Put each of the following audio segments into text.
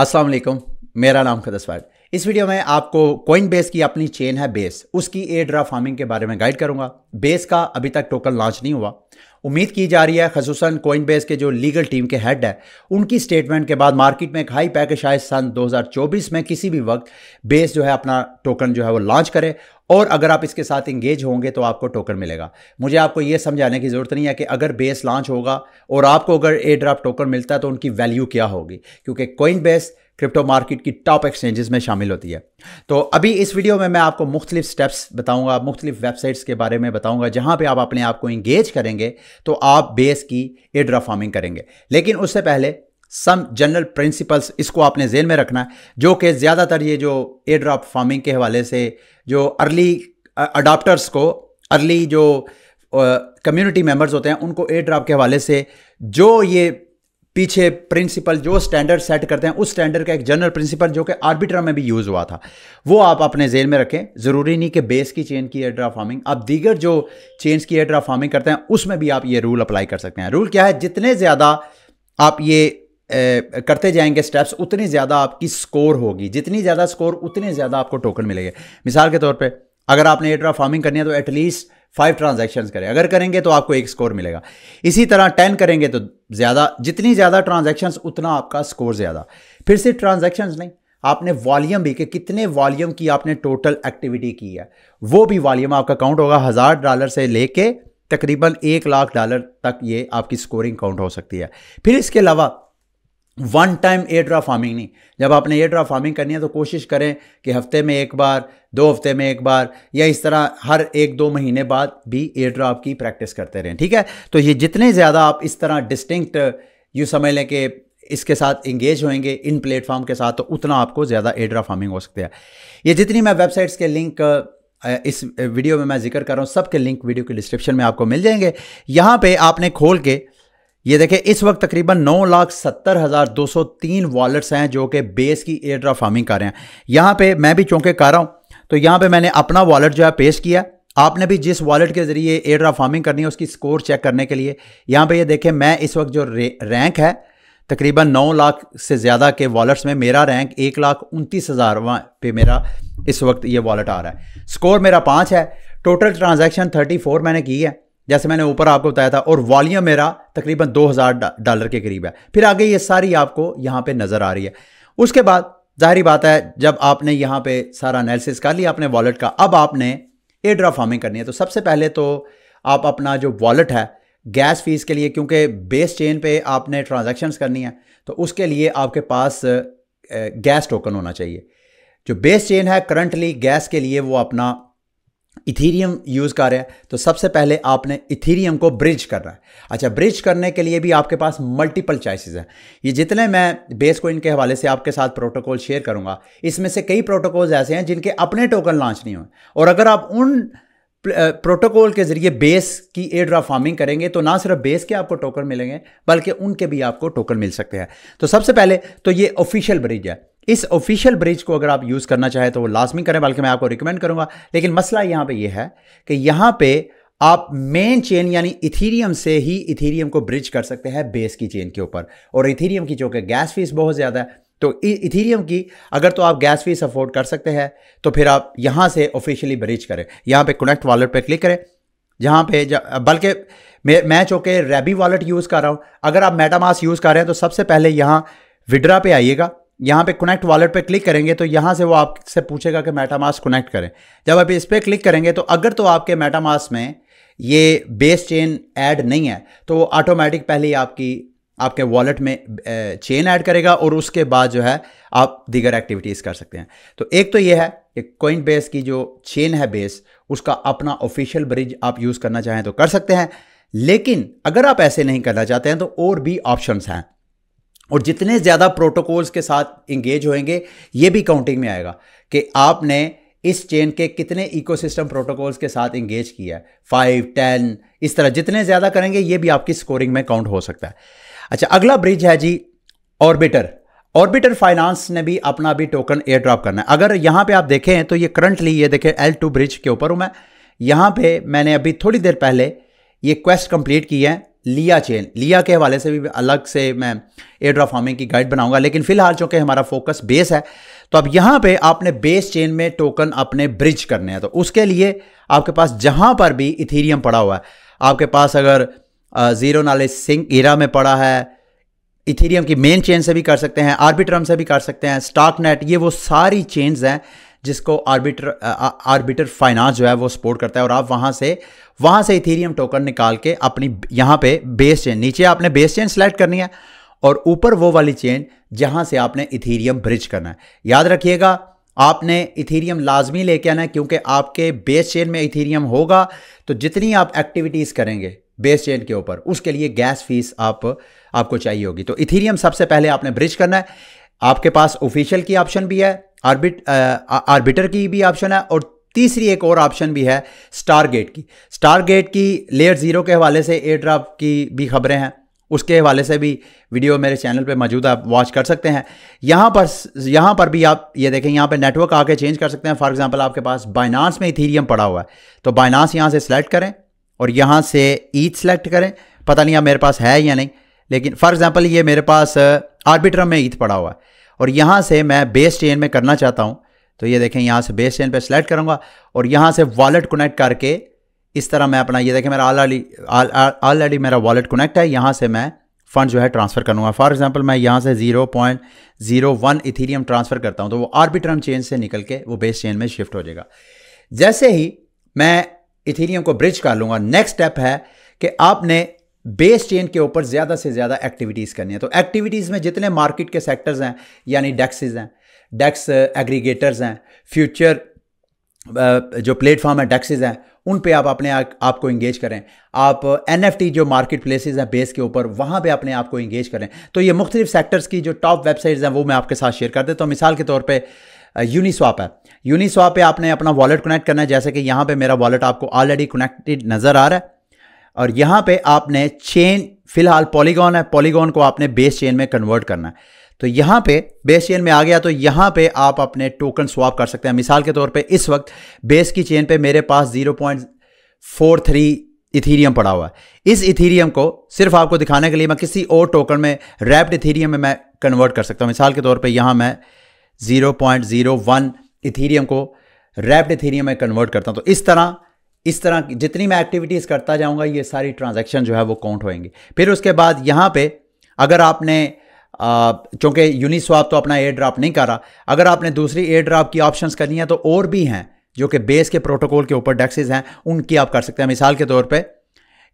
अस्सलाम वालेकुम, मेरा नाम खदसवाड। इस वीडियो में आपको कोइनबेस की अपनी चेन है बेस, उसकी एयर ड्राफ्ट फार्मिंग के बारे में गाइड करूंगा। बेस का अभी तक टोकन लॉन्च नहीं हुआ। उम्मीद की जा रही है खसूसन कोइनबेस के जो लीगल टीम के हेड है उनकी स्टेटमेंट के बाद मार्केट में एक हाई पैकेज शायद सन 2024 में किसी भी वक्त बेस जो है अपना टोकन जो है वो लॉन्च करे, और अगर आप इसके साथ इंगेज होंगे तो आपको टोकन मिलेगा। मुझे आपको ये समझाने की ज़रूरत नहीं है कि अगर बेस लॉन्च होगा और आपको अगर एयर ड्राफ्ट टोकन मिलता है तो उनकी वैल्यू क्या होगी, क्योंकि कोइनबेस क्रिप्टो मार्केट की टॉप एक्सचेंजेस में शामिल होती है। तो अभी इस वीडियो में मैं आपको मुख्तलिफ स्टेप्स बताऊंगा, मुख्तलिफ वेबसाइट्स के बारे में बताऊंगा जहां पे आप अपने आप को इंगेज करेंगे तो आप बेस की एयर ड्राफ्ट फार्मिंग करेंगे। लेकिन उससे पहले सम जनरल प्रिंसिपल्स इसको आपने ज़हन में रखना है, जो कि ज़्यादातर ये जो एयर ड्राफ्ट फार्मिंग के हवाले से जो अर्ली अडॉप्टर्स को, अर्ली जो कम्युनिटी मेंबर्स होते हैं उनको एयर ड्राफ्ट के हवाले से जो ये पीछे प्रिंसिपल जो स्टैंडर्ड सेट करते हैं, उस स्टैंडर्ड का एक जनरल प्रिंसिपल जो कि आर्बिट्रम में भी यूज़ हुआ था, वो आप अपने जेल में रखें। ज़रूरी नहीं कि बेस की चेन की एयर ड्राफ्ट फार्मिंग, आप दीगर जो चेन्स की एयर ड्राफ्ट फार्मिंग करते हैं उसमें भी आप ये रूल अप्लाई कर सकते हैं। रूल क्या है, जितने ज़्यादा आप ये करते जाएंगे स्टेप्स, उतनी ज़्यादा आपकी स्कोर होगी, जितनी ज़्यादा स्कोर उतने ज़्यादा आपको टोकन मिलेंगे। मिसाल के तौर पे अगर आपने एयर ड्राफ्ट फार्मिंग करनी है तो एटलीस्ट 5 ट्रांजैक्शंस करें, अगर करेंगे तो आपको 1 स्कोर मिलेगा। इसी तरह 10 करेंगे तो ज़्यादा, जितनी ज़्यादा ट्रांजैक्शंस उतना आपका स्कोर ज़्यादा। फिर सिर्फ ट्रांजैक्शंस नहीं, आपने वॉल्यूम भी, कि कितने वॉल्यूम की आपने टोटल एक्टिविटी की है, वो भी वॉल्यूम आपका काउंट होगा। $1000 से लेके तकरीबन $1 लाख तक ये आपकी स्कोरिंग काउंट हो सकती है। फिर इसके अलावा one time air draft farming नहीं, जब आपने एयर ड्राफ्ट फार्मिंग करनी है तो कोशिश करें कि हफ्ते में एक बार, 2 हफ्ते में एक बार, या इस तरह हर 1-2 महीने बाद भी एयर ड्राफ्ट की प्रैक्टिस करते रहें, ठीक है। तो ये जितने ज़्यादा आप इस तरह डिस्टिंक्ट यूँ समझ लें कि इसके साथ इंगेज होंगे इन प्लेटफॉर्म के साथ, तो उतना आपको ज़्यादा एयर ड्राफ्ट फार्मिंग हो सकती है। ये जितनी मैं वेबसाइट्स के लिंक इस वीडियो में मैं जिक्र कर रहा हूँ, सबके लिंक वीडियो के डिस्क्रिप्शन में आपको मिल जाएंगे। यहाँ पर आपने खोल के ये देखें, इस वक्त तकरीबन 9,70,203 वॉलेट्स हैं जो कि बेस की एयर ड्राफ्ट फार्मिंग कर रहे हैं। यहाँ पे मैं भी चूँकि कर रहा हूँ तो यहाँ पे मैंने अपना वॉलेट जो है पेश किया। आपने भी जिस वॉलेट के ज़रिए एयर ड्राफ्ट फार्मिंग करनी है उसकी स्कोर चेक करने के लिए यहाँ पे ये देखें, मैं इस वक्त जो रैंक है तकरीबन 9 लाख से ज़्यादा के वॉलेट्स में मेरा रैंक 1,29,000 पे मेरा इस वक्त ये वॉलेट आ रहा है। स्कोर मेरा 5 है, टोटल ट्रांजैक्शन 34 मैंने की है जैसे मैंने ऊपर आपको बताया था, और वॉल्यूम मेरा तकरीबन $2000 के करीब है। फिर आगे ये सारी आपको यहाँ पे नज़र आ रही है। उसके बाद जाहिर बात है, जब आपने यहाँ पे सारा एनालिसिस कर लिया अपने वॉलेट का, अब आपने एयर ड्राफ्ट फार्मिंग करनी है। तो सबसे पहले तो आप अपना जो वॉलेट है गैस फीस के लिए, क्योंकि बेस चेन पे आपने ट्रांजैक्शंस करनी है तो उसके लिए आपके पास गैस टोकन होना चाहिए। जो बेस चेन है करंटली गैस के लिए वो अपना इथीरियम यूज़ कर रहे हैं, तो सबसे पहले आपने इथीरियम को ब्रिज करना है। अच्छा, ब्रिज करने के लिए भी आपके पास मल्टीपल चॉइसेस हैं। ये जितने मैं बेस कोइन के हवाले से आपके साथ प्रोटोकॉल शेयर करूंगा, इसमें से कई प्रोटोकॉल्स ऐसे हैं जिनके अपने टोकन लॉन्च नहीं हुए, और अगर आप उन प्रोटोकॉल के ज़रिए बेस की एयर ड्राफ्ट फार्मिंग करेंगे तो ना सिर्फ बेस के आपको टोकन मिलेंगे बल्कि उनके भी आपको टोकन मिल सकते हैं। तो सबसे पहले तो ये ऑफिशियल ब्रिज है। इस ऑफिशियल ब्रिज को अगर आप यूज़ करना चाहें तो वो लाजमी करें, बल्कि मैं आपको रिकमेंड करूंगा। लेकिन मसला यहाँ पे ये है कि यहाँ पे आप मेन चेन यानी इथीरियम से ही इथीरियम को ब्रिज कर सकते हैं बेस की चेन के ऊपर, और इथीरियम की चूँकि गैस फीस बहुत ज़्यादा है, तो इथीरियम की अगर तो आप गैस फीस अफोर्ड कर सकते हैं तो फिर आप यहाँ से ऑफिशियली ब्रिज करें। यहाँ पे कनेक्ट वॉलेट पे क्लिक करें, जहाँ पे बल्कि मैं चूँकि रैबी वॉलेट यूज़ कर रहा हूँ, अगर आप मेटामास्क यूज़ कर रहे हैं तो सबसे पहले यहाँ विड्रा पे आइएगा, यहाँ पे कनेक्ट वॉलेट पे क्लिक करेंगे तो यहाँ से वो आपसे पूछेगा कि मेटामास्क कनेक्ट करें। जब आप इस पर क्लिक करेंगे तो अगर तो आपके मेटामास्क में ये बेस चेन ऐड नहीं है तो वो ऑटोमेटिक पहले ही आपके वॉलेट में चेन ऐड करेगा, और उसके बाद जो है आप दीगर एक्टिविटीज़ कर सकते हैं। तो एक तो ये है कि कोइनबेस की जो चेन है बेस, उसका अपना ऑफिशियल ब्रिज आप यूज़ करना चाहें तो कर सकते हैं। लेकिन अगर आप ऐसे नहीं करना चाहते हैं तो और भी ऑप्शंस हैं, और जितने ज़्यादा प्रोटोकॉल्स के साथ इंगेज होंगे ये भी काउंटिंग में आएगा कि आपने इस चेन के कितने इकोसिस्टम प्रोटोकॉल्स के साथ इंगेज किया है। 5, 10 इस तरह जितने ज़्यादा करेंगे ये भी आपकी स्कोरिंग में काउंट हो सकता है। अच्छा, अगला ब्रिज है जी ऑर्बिटर फाइनेंस ने भी अपना भी टोकन एयर ड्रॉप करना है। अगर यहाँ पे आप देखें तो ये करंटली ये देखें L2 ब्रिज के ऊपर हूँ मैं। यहाँ पे मैंने अभी थोड़ी देर पहले ये क्वेस्ट कंप्लीट की है लिया चेन, लिया के हवाले से भी अलग से मैं एयर ड्रॉप फार्मिंग की गाइड बनाऊंगा, लेकिन फिलहाल चूंकि हमारा फोकस बेस है, तो अब यहाँ पे आपने बेस चेन में टोकन अपने ब्रिज करने हैं। तो उसके लिए आपके पास जहाँ पर भी इथीरियम पड़ा हुआ है, आपके पास अगर जीरो नॉलेज सिंक ईरा में पड़ा है, इथीरियम की मेन चेन से भी कर सकते हैं, आर्बिट्रम से भी कर सकते हैं, स्टॉक नेट, ये वो सारी चेन्स हैं जिसको आर्बिटर फाइनेंस जो है वो सपोर्ट करता है। और आप वहाँ से इथीरियम टोकन निकाल के अपनी यहाँ पे बेस चेन, नीचे आपने बेस चेन सेलेक्ट करनी है और ऊपर वो वाली चेन जहाँ से आपने इथीरियम ब्रिज करना है। याद रखिएगा आपने इथीरियम लाजमी लेके आना है, क्योंकि आपके बेस चेन में इथीरियम होगा तो जितनी आप एक्टिविटीज़ करेंगे बेस चेन के ऊपर, उसके लिए गैस फीस आपको चाहिए होगी। तो इथीरियम सबसे पहले आपने ब्रिज करना है। आपके पास ऑफिशियल की ऑप्शन भी है, आर्बिटर की भी ऑप्शन है, और तीसरी एक और ऑप्शन भी है स्टारगेट की। स्टारगेट की लेयर 0 के हवाले से एयर ड्रॉप की भी खबरें हैं, उसके हवाले से भी वीडियो मेरे चैनल पे मौजूद है, आप वॉच कर सकते हैं। यहाँ पर भी आप ये देखें, यहाँ पे नेटवर्क आके चेंज कर सकते हैं। फॉर एग्जांपल आपके पास बाइनांस में इथीरियम पड़ा हुआ है, तो बाइनांस यहाँ से सिलेक्ट करें और यहाँ से ईथ सेलेक्ट करें। पता नहीं अब मेरे पास है या नहीं, लेकिन फॉर एग्जांपल ये मेरे पास आर्बिट्रम में ईथ पड़ा हुआ है और यहाँ से मैं बेस चेन में करना चाहता हूँ, तो ये देखें यहाँ से बेस चेन पे सेलेक्ट करूँगा और यहाँ से वॉलेट कनेक्ट करके इस तरह मैं अपना, ये देखें मेरा ऑलरेडी मेरा वॉलेट कनेक्ट है, यहाँ से मैं फंड जो है ट्रांसफ़र करूँगा। फॉर एग्जांपल मैं यहाँ से 0.01 इथीरियम ट्रांसफ़र करता हूँ, तो वो आर्बिट्रम चेन से निकल के वो बेस चेन में शिफ्ट हो जाएगा। जैसे ही मैं इथीरियम को ब्रिज कर लूँगा, नेक्स्ट स्टेप है कि आपने बेस चेन के ऊपर ज़्यादा से ज़्यादा एक्टिविटीज़ करनी है। तो एक्टिविटीज़ में जितने मार्केट के सेक्टर्स हैं, यानी डेक्सेस हैं, डेक्स एग्रीगेटर्स हैं, फ्यूचर जो प्लेटफॉर्म है डेक्सेस हैं, उन पे आप अपने आप को इंगेज करें। आप NFT जो मार्केट प्लेसेस हैं बेस के ऊपर, वहाँ पे अपने आप को इंगेज करें। तो ये मुख्तलिफ सेक्टर्स की जो टॉप वेबसाइट्स हैं वो मैं आपके साथ शेयर कर देता हूँ। मिसाल के तौर पे यूनिस्वाप है, यूनिस्वाप पे आपने अपना वॉलेट कनेक्ट करना है। जैसे कि यहाँ पे मेरा वॉलेट आपको ऑलरेडी कनेक्टेड नज़र आ रहा है और यहाँ पे आपने चेन, फिलहाल पॉलीगॉन है, पॉलीगॉन को आपने बेस चेन में कन्वर्ट करना है। तो यहाँ पे बेस चेन में आ गया, तो यहाँ पे आप अपने टोकन स्वैप कर सकते हैं। मिसाल के तौर पे इस वक्त बेस की चेन पे मेरे पास 0.43 इथीरियम पड़ा हुआ है। इस इथीरियम को सिर्फ आपको दिखाने के लिए मैं किसी और टोकन में, रैप्ड इथीरियम में मैं कन्वर्ट कर सकता हूँ। मिसाल के तौर पे यहाँ मैं 0.01 इथीरियम को रैप्ड इथीरियम में कन्वर्ट करता हूँ। तो इस तरह जितनी मैं एक्टिविटीज़ करता जाऊँगा ये सारी ट्रांजैक्शन जो है वो काउंट होएंगी। फिर उसके बाद यहाँ पे अगर आपने चूँकि यूनिस्वाप तो अपना एयर ड्रॉप नहीं कर रहा, अगर आपने दूसरी एयर ड्रॉप की ऑप्शंस करनी है तो और भी हैं जो कि बेस के प्रोटोकॉल के ऊपर डेक्सेस हैं, उनकी आप कर सकते हैं। मिसाल के तौर पे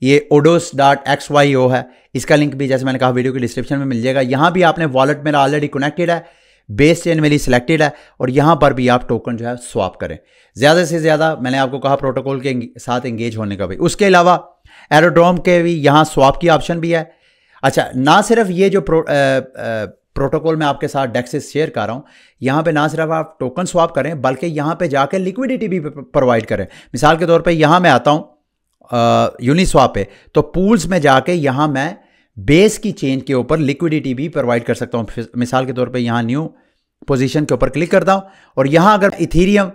ये odos.xyo है, इसका लिंक भी जैसे मैंने कहा वीडियो की डिस्क्रिप्शन में मिल जाएगा। यहाँ भी आपने वॉलेट मेरा ऑलरेडी कनेक्टेड है, बेस चेन मेरी सिलेक्टेड है और यहाँ पर भी आप टोकन जो है स्वैप करें। ज़्यादा से ज़्यादा मैंने आपको कहा प्रोटोकॉल के साथ एंगेज होने का भी। उसके अलावा एरोड्रोम के भी यहाँ स्वैप की ऑप्शन भी है। अच्छा, ना सिर्फ ये जो प्रोटोकॉल में आपके साथ डेक्सेस शेयर कर रहा हूँ, यहाँ पे ना सिर्फ आप टोकन स्वैप करें बल्कि यहाँ पे जाकर लिक्विडिटी भी प्रोवाइड करें। मिसाल के तौर पे यहाँ मैं आता हूँ यूनिस्वाप पे, तो पूल्स में जाके यहाँ मैं बेस की चेन के ऊपर लिक्विडिटी भी प्रोवाइड कर सकता हूँ। मिसाल के तौर पे यहाँ न्यू पोजीशन के ऊपर क्लिक करता हूँ और यहाँ अगर इथीरियम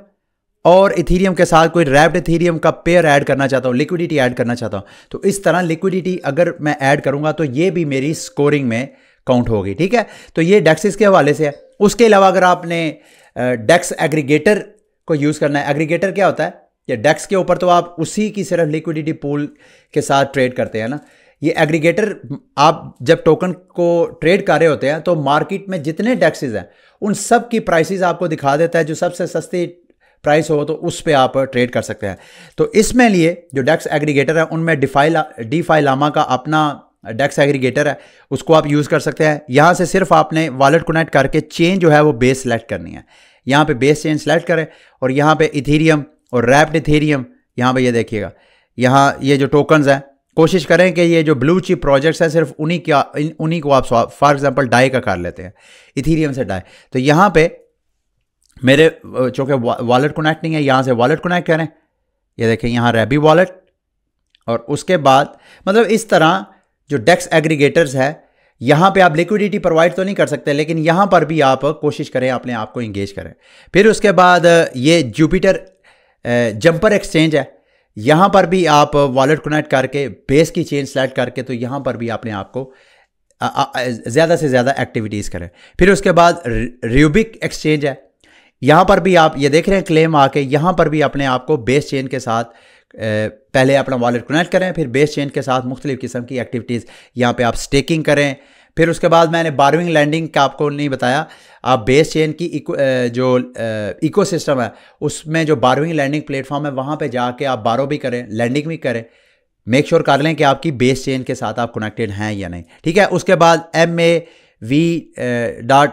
और इथीरियम के साथ कोई रैप्ड इथीरियम का पेयर ऐड करना चाहता हूँ, लिक्विडिटी ऐड करना चाहता हूँ, तो इस तरह लिक्विडिटी अगर मैं ऐड करूँगा तो ये भी मेरी स्कोरिंग में काउंट होगी। ठीक है, तो ये डेक्सेस के हवाले से है। उसके अलावा अगर आपने डेक्स एग्रीगेटर को यूज़ करना है, एग्रीगेटर क्या होता है, ये डेक्स के ऊपर तो आप उसी की सिर्फ लिक्विडिटी पूल के साथ ट्रेड करते हैं ना। ये एग्रीगेटर आप जब टोकन को ट्रेड कर रहे होते हैं तो मार्केट में जितने डेक्सेस हैं उन सब की प्राइसेस आपको दिखा देता है। जो सबसे सस्ती प्राइस हो तो उस पे आप ट्रेड कर सकते हैं। तो इसमें लिए जो डेक्स एग्रीगेटर है उनमें डीफाई लामा का अपना डेक्स एग्रीगेटर है, उसको आप यूज़ कर सकते हैं। यहाँ से सिर्फ आपने वॉलेट कनेक्ट करके चेन जो है वो बेस सेलेक्ट करनी है। यहाँ पे बेस चेन सेलेक्ट करें और यहाँ पे इथीरियम और रैप्ड इथीरियम, यहाँ पे ये देखिएगा, यहाँ ये जो टोकन्स हैं कोशिश करें कि ये जो ब्लू चिप प्रोजेक्ट्स हैं सिर्फ उन्हीं को आप फॉर एग्जांपल डाई का कर लेते हैं, इथीरियम से डाई। तो यहाँ पे मेरे चूँकि वॉलेट कनेक्ट नहीं है, यहाँ से वॉलेट कनेक्ट करें, ये देखें यहाँ रैबी वॉलेट, और उसके बाद मतलब इस तरह जो डेक्स एग्रीगेटर्स है यहाँ पे आप लिक्विडिटी प्रोवाइड तो नहीं कर सकते, लेकिन यहाँ पर भी आप कोशिश करें अपने आप को इंगेज करें। फिर उसके बाद ये जुपिटर जंपर एक्सचेंज है, यहाँ पर भी आप वॉलेट कनेक्ट करके बेस की चेन सेलेक्ट करके तो यहाँ पर भी अपने आप को ज़्यादा से ज़्यादा एक्टिविटीज़ करें। फिर उसके बाद रूबिक एक्सचेंज है, यहाँ पर भी आप ये देख रहे हैं क्लेम आके, यहाँ पर भी अपने आप को बेस चेन के साथ पहले अपना वॉलेट कनेक्ट करें, फिर बेस चेन के साथ मुख्तलिफ किस्म की एक्टिविटीज़ यहाँ पे आप स्टेकिंग करें। फिर उसके बाद मैंने बारोइंग लैंडिंग का आपको नहीं बताया, आप बेस चेन की जो इकोसिस्टम है उसमें जो बारोइंग लैंडिंग प्लेटफॉर्म है वहाँ पे जाके आप बारो भी करें, लैंडिंग भी करें, मेक श्योर कर लें कि आपकी बेस चेन के साथ आप कनेक्टेड हैं या नहीं, ठीक है। उसके बाद MAV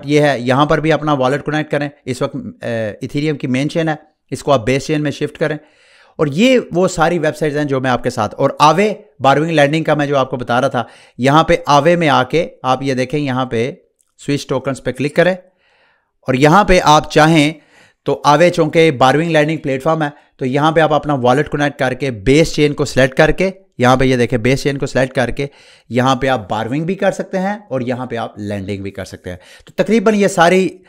ये है, यहाँ पर भी अपना वॉलेट कनेक्ट करें। इस वक्त इथेरियम की मेन चेन है, इसको आप बेस चेन में शिफ्ट करें। और ये वो सारी वेबसाइट्स हैं जो मैं आपके साथ, और आवे बारोइंग लैंडिंग का मैं जो आपको बता रहा था, यहाँ पे आवे में आके आप ये देखें, यहाँ पे स्विच टोकन्स पे क्लिक करें और यहाँ पे आप चाहें तो आवे चूंकि बारोइंग लैंडिंग प्लेटफॉर्म है तो यहाँ पे आप अपना वॉलेट कनेक्ट करके बेस चेन को सिलेक्ट करके, यहाँ पे ये देखें बेस चेन को सिलेक्ट करके यहाँ पे आप बारोइंग भी कर सकते हैं और यहाँ पे आप लैंडिंग भी कर सकते हैं। तो तकरीबन ये सारी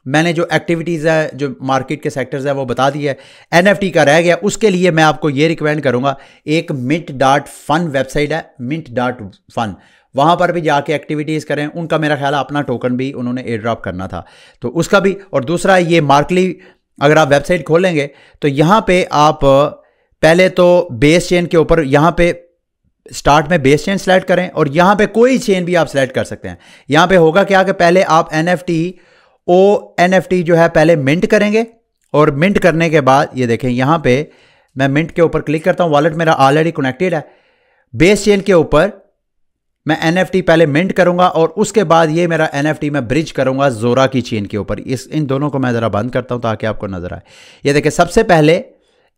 मैंने जो एक्टिविटीज़ है, जो मार्केट के सेक्टर्स है वो बता दिया है। NFT का रह गया, उसके लिए मैं आपको ये रिकमेंड करूँगा, एक mint.fun वेबसाइट है, mint.fun, वहाँ पर भी जाके एक्टिविटीज़ करें। उनका मेरा ख्याल है अपना टोकन भी उन्होंने एयर ड्रॉप करना था तो उसका भी। और दूसरा ये मार्कली, अगर आप वेबसाइट खोलेंगे तो यहाँ पे आप पहले तो बेस चेन के ऊपर यहाँ पे स्टार्ट में बेस चेन सेलेक्ट करें और यहाँ पे कोई चेन भी आप सेलेक्ट कर सकते हैं। यहाँ पे होगा क्या कि पहले आप NFT जो है पहले मिंट करेंगे और मिंट करने के बाद ये देखें यहाँ पे मैं मिंट के ऊपर क्लिक करता हूँ, वॉलेट मेरा ऑलरेडी कनेक्टेड है। बेस चेन के ऊपर मैं NFT पहले मिंट करूंगा और उसके बाद ये मेरा NFT मैं ब्रिज करूंगा जोरा की चेन के ऊपर। इन दोनों को मैं ज़रा बंद करता हूं ताकि आपको नजर आए। ये देखिए सबसे पहले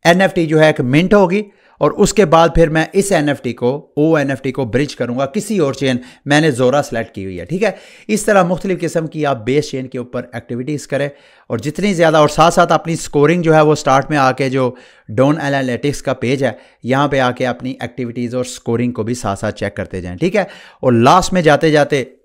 NFT जो है एक मिंट होगी और उसके बाद फिर मैं इस NFT को ब्रिज करूंगा किसी और चेन, मैंने जोरा सेलेक्ट की हुई है, ठीक है। इस तरह मुख्तलिफ किस्म की आप बेस चेन के ऊपर एक्टिविटीज़ करें और जितनी ज़्यादा, और साथ साथ अपनी स्कोरिंग जो है वो स्टार्ट में आके जो डोन एनालिटिक्स का पेज है यहाँ पे आके अपनी एक्टिविटीज़ और स्कोरिंग को भी साथ साथ चेक करते जाएं, ठीक है। और लास्ट में जाते जाते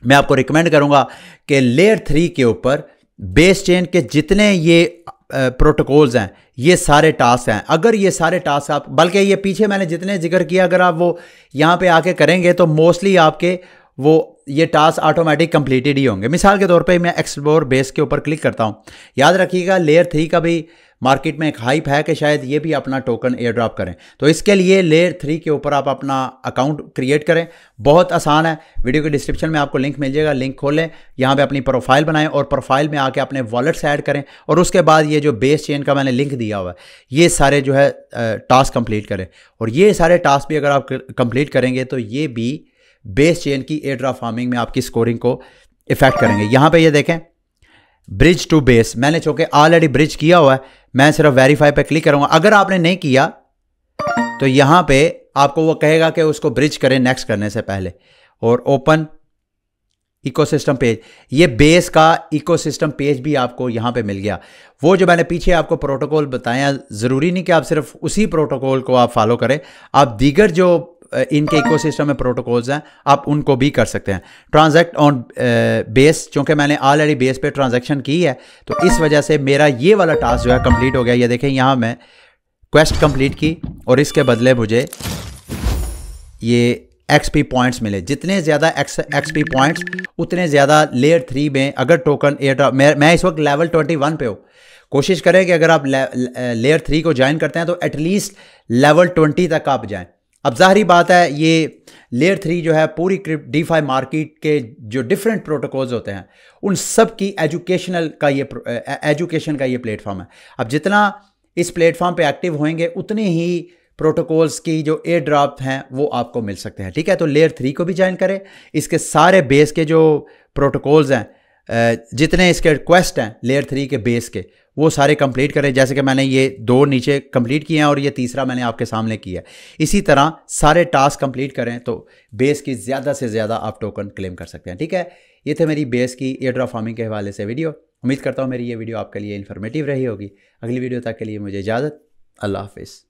मैं आपको रिकमेंड करूँगा कि लेयर 3 के ऊपर बेस चेन के जितने ये प्रोटोकॉल्स हैं, ये सारे टास्क हैं, अगर ये सारे टास्क आप, बल्कि ये पीछे मैंने जितने जिक्र किया अगर आप वो यहाँ पे आके करेंगे तो मोस्टली आपके वो ये टास्क ऑटोमेटिक कंप्लीटेड ही होंगे। मिसाल के तौर पे मैं एक्सप्लोर बेस के ऊपर क्लिक करता हूँ, याद रखिएगा लेयर 3 का भी मार्केट में एक हाइप है कि शायद ये भी अपना टोकन एयर ड्रॉप करें, तो इसके लिए लेयर 3 के ऊपर आप अपना अकाउंट क्रिएट करें। बहुत आसान है, वीडियो के डिस्क्रिप्शन में आपको लिंक मिल जाएगा, लिंक खोलें, यहाँ पे अपनी प्रोफाइल बनाएं और प्रोफाइल में आके अपने वॉलेट्स ऐड करें और उसके बाद ये जो बेस चेन का मैंने लिंक दिया हुआ है ये सारे जो है टास्क कंप्लीट करें। और ये सारे टास्क भी अगर आप कंप्लीट करेंगे तो ये भी बेस चेन की एयर ड्रॉप फार्मिंग में आपकी स्कोरिंग को इफेक्ट करेंगे। यहाँ पे ये देखें ब्रिज टू बेस, मैंने चूंकि ऑलरेडी ब्रिज किया हुआ है, मैं सिर्फ वेरीफाई पे क्लिक करूंगा। अगर आपने नहीं किया तो यहाँ पे आपको वो कहेगा कि उसको ब्रिज करें नेक्स्ट करने से पहले, और ओपन इकोसिस्टम पेज, ये बेस का इकोसिस्टम पेज भी आपको यहाँ पे मिल गया। वो जो मैंने पीछे आपको प्रोटोकॉल बताया, ज़रूरी नहीं कि आप सिर्फ उसी प्रोटोकॉल को आप फॉलो करें, आप दीगर जो इनके इकोसिस्टम में प्रोटोकॉल्स हैं आप उनको भी कर सकते हैं। ट्रांजैक्ट ऑन बेस, चूँकि मैंने ऑलरेडी बेस पे ट्रांजैक्शन की है तो इस वजह से मेरा ये वाला टास्क जो है कंप्लीट हो गया। ये देखें यहाँ मैं क्वेस्ट कंप्लीट की और इसके बदले मुझे ये XP पॉइंट्स मिले। जितने ज़्यादा XP पॉइंट्स उतने ज़्यादा लेयर 3 में अगर टोकन एयर ड्रॉप, मैं इस वक्त लेवल 21 पे हूँ, कोशिश करें कि अगर आप लेयर 3 को ज्वाइन करते हैं तो एटलीस्ट लेवल 20 तक आप जाएं। अब ज़ाहिरी बात है ये लेयर 3 जो है पूरी DeFi मार्केट के जो डिफरेंट प्रोटोकॉल्स होते हैं उन सब की एजुकेशन का ये प्लेटफॉर्म है। अब जितना इस प्लेटफॉर्म पे एक्टिव होंगे उतने ही प्रोटोकॉल्स की जो एयर ड्रॉप हैं वो आपको मिल सकते हैं, ठीक है। तो लेयर 3 को भी ज्वाइन करें, इसके सारे बेस के जो प्रोटोकॉल्स हैं, जितने इसके रिक्वेस्ट हैं लेयर 3 के बेस के, वो सारे कंप्लीट करें। जैसे कि मैंने ये 2 नीचे कंप्लीट किए हैं और ये तीसरा मैंने आपके सामने किया है। इसी तरह सारे टास्क कंप्लीट करें तो बेस की ज़्यादा से ज़्यादा आप टोकन क्लेम कर सकते हैं, ठीक है। ये थे मेरी बेस की एयर ड्रॉप फार्मिंग के हवाले से वीडियो। उम्मीद करता हूँ मेरी ये वीडियो आपके लिए इन्फॉर्मेटिव रही होगी। अगली वीडियो तक के लिए मुझे इजाज़त, अल्लाह हाफिज़।